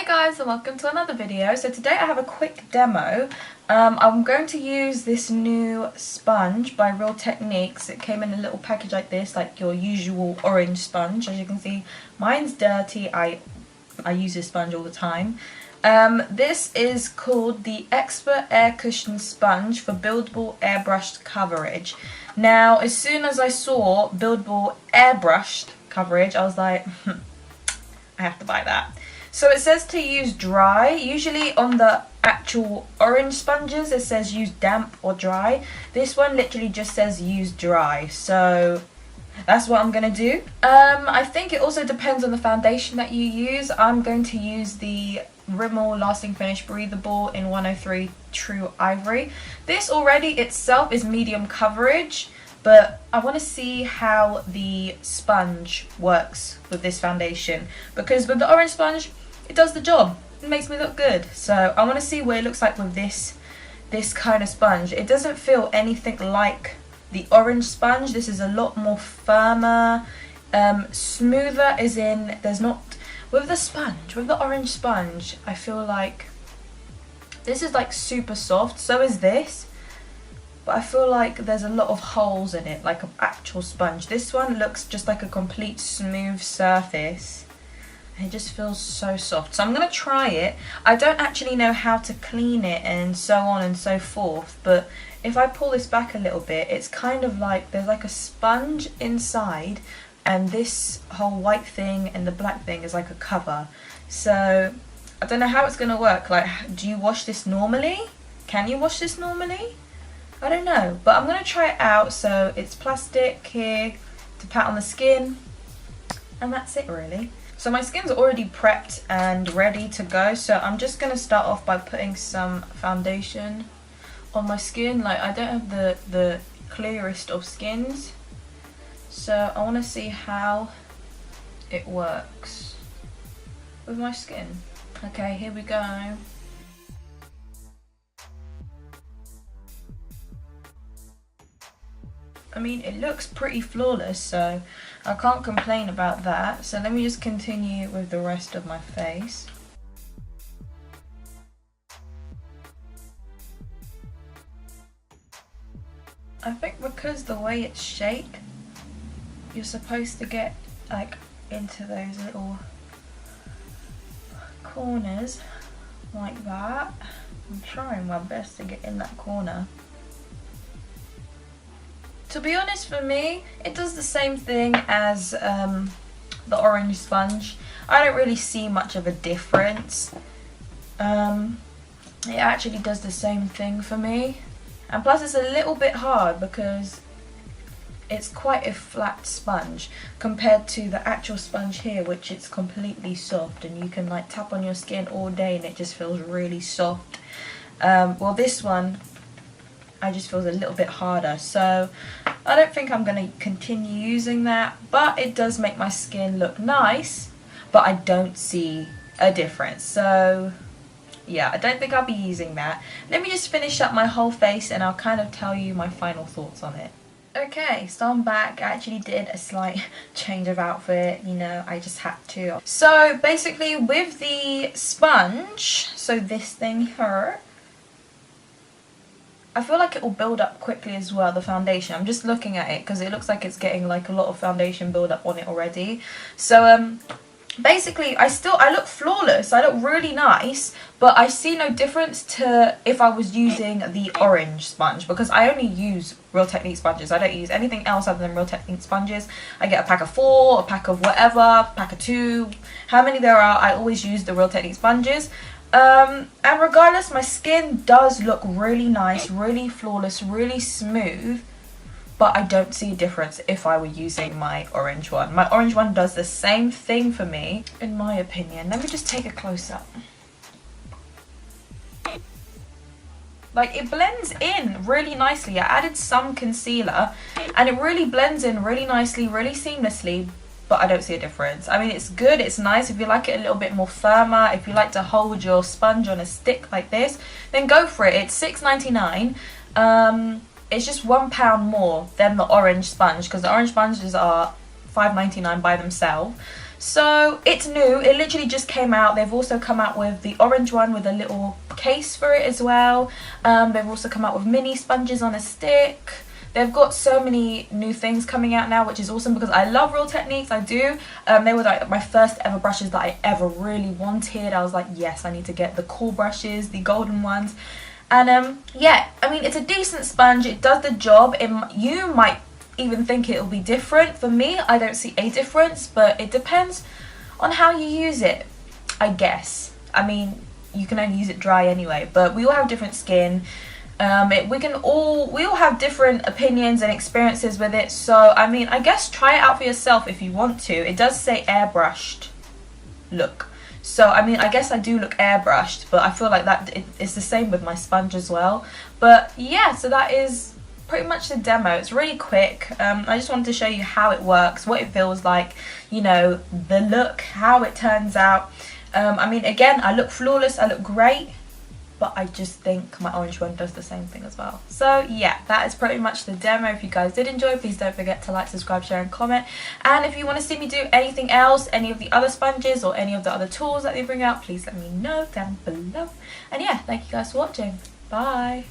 guys, and welcome to another video. So today I have a quick demo. I'm going to use this new sponge by Real Techniques. It came in a little package like this, like your usual orange sponge. As you can see, mine's dirty. I use this sponge all the time. This is called the Expert Air Cushion Sponge for Buildable Airbrushed Coverage. Now, as soon as I saw buildable airbrushed coverage, I was like, I have to buy that. So it says to use dry. Usually on the actual orange sponges it says use damp or dry. This one literally just says use dry. So that's what I'm going to do. I think it also depends on the foundation that you use. I'm going to use the Rimmel Lasting Finish Breathable in 103 True Ivory. This already itself is medium coverage, but I want to see how the sponge works with this foundation, because with the orange sponge it does the job. It makes me look good. So I want to see what it looks like with this kind of sponge. It doesn't feel anything like the orange sponge. This is a lot more firmer, smoother, as in there's not, with the sponge, with the orange sponge, I feel like this is like super soft, so is this, but I feel like there's a lot of holes in it, like an actual sponge. This one looks just like a complete smooth surface. It just feels so soft. So I'm going to try it. I don't actually know how to clean it and so on and so forth, but if I pull this back a little bit, it's kind of like there's like a sponge inside, and this whole white thing and the black thing is like a cover. So I don't know how it's going to work. Like, do you wash this normally? Can you wash this normally? I don't know, but I'm going to try it out. So it's plastic here to pat on the skin, and that's it really. So my skin's already prepped and ready to go, so I'm just going to start off by putting some foundation on my skin. Like, I don't have the clearest of skins, so I want to see how it works with my skin. Okay, here we go. I mean, it looks pretty flawless, so I can't complain about that. So let me just continue with the rest of my face. I think because the way it's shaped, you're supposed to get like into those little corners like that. I'm trying my best to get in that corner. To be honest, for me, it does the same thing as the orange sponge. I don't really see much of a difference. It actually does the same thing for me. And plus it's a little bit hard because it's quite a flat sponge compared to the actual sponge here, which it's completely soft and you can like tap on your skin all day and it just feels really soft. Well, this one I just feels a little bit harder, so I don't think I'm going to continue using that, but it does make my skin look nice, but I don't see a difference. So yeah, I don't think I'll be using that. Let me just finish up my whole face and I'll kind of tell you my final thoughts on it. Okay, so I'm back. I actually did a slight change of outfit, you know, I just had to. So basically with the sponge, so this thing here, I feel like it will build up quickly as well, the foundation. I'm just looking at it because it looks like it's getting like a lot of foundation build up on it already. So basically I look flawless, I look really nice, but I see no difference to if I was using the orange sponge, because I only use Real Technique sponges. I don't use anything else other than Real Technique sponges. I get a pack of 4, a pack of whatever, pack of 2, how many there are, I always use the Real Technique sponges. And regardless, my skin does look really nice, really flawless, really smooth, but I don't see a difference if I were using my orange one. My orange one does the same thing for me, in my opinion. Let me just take a close up. Like, it blends in really nicely. I added some concealer and it really blends in really nicely, really seamlessly, but I don't see a difference. I mean, it's good, it's nice. If you like it a little bit more firmer, if you like to hold your sponge on a stick like this, then go for it. It's $6.99. It's just £1 more than the orange sponge, because the orange sponges are $5.99 by themselves. So it's new, it literally just came out. They've also come out with the orange one with a little case for it as well. They've also come out with mini sponges on a stick. They've got so many new things coming out now, which is awesome because I love Real Techniques, I do. They were like my first ever brushes that I ever really wanted. I was like, yes, I need to get the cool brushes, the golden ones. And yeah, I mean, it's a decent sponge, it does the job. You might even think it'll be different. For me, I don't see a difference, but it depends on how you use it, I guess. I mean, you can only use it dry anyway, but we all have different skin. We all have different opinions and experiences with it, so I mean, I guess try it out for yourself if you want to. It does say airbrushed look, so I mean, I guess I do look airbrushed, but I feel like it's the same with my sponge as well. But yeah, so that is pretty much the demo. It's really quick. I just wanted to show you how it works, what it feels like, you know, the look, how it turns out. I mean, again, I look flawless, I look great, but I just think my orange one does the same thing as well. So yeah, that is pretty much the demo. If you guys did enjoy, please don't forget to like, subscribe, share and comment. And if you want to see me do anything else, any of the other sponges or any of the other tools that they bring out, please let me know down below. And yeah, thank you guys for watching. Bye.